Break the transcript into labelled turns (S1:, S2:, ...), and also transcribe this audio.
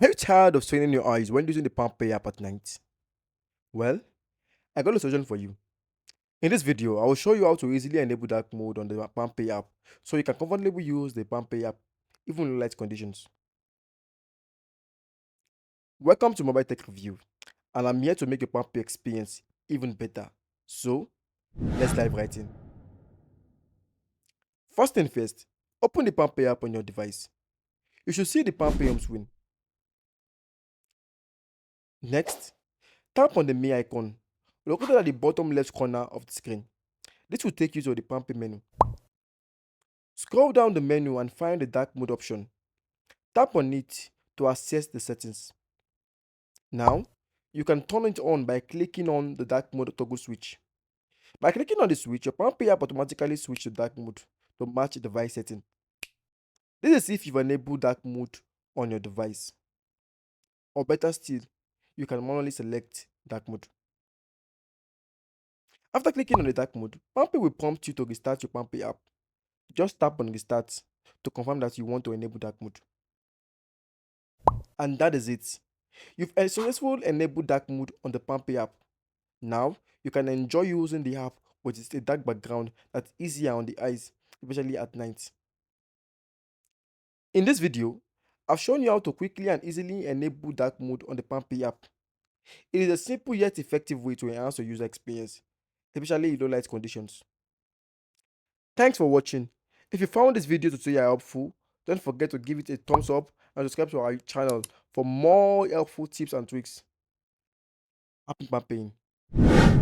S1: Are you tired of straining your eyes when using the PalmPay app at night? Well, I got a solution for you. In this video, I will show you how to easily enable dark mode on the PalmPay app so you can comfortably use the PalmPay app even in light conditions. Welcome to Mobile Tech Review, and I'm here to make your PalmPay experience even better. So, let's dive right in. First thing first, open the PalmPay app on your device. You should see the PalmPay home screen. Next, tap on the Me icon located at the bottom left corner of the screen. This will take you to the PalmPay menu. Scroll down the menu and find the dark mode option. Tap on it to access the settings. Now, you can turn it on by clicking on the dark mode toggle switch. By clicking on the switch, your PalmPay app automatically switch to dark mode to match the device setting. This is if you've enabled dark mode on your device. Or better still, you can manually select dark mode. After clicking on the dark mode, PalmPay will prompt you to restart your PalmPay app. Just tap on restart to confirm that you want to enable dark mode. And that is it. You've successfully enabled dark mode on the PalmPay app. Now, you can enjoy using the app with a dark background that's easier on the eyes, especially at night. In this video, I've shown you how to quickly and easily enable dark mode on the PalmPay app. It is a simple yet effective way to enhance your user experience, especially in low light conditions. Thanks for watching. If you found this video tutorial helpful, don't forget to give it a thumbs up and subscribe to our channel for more helpful tips and tricks. Happy PalmPaying.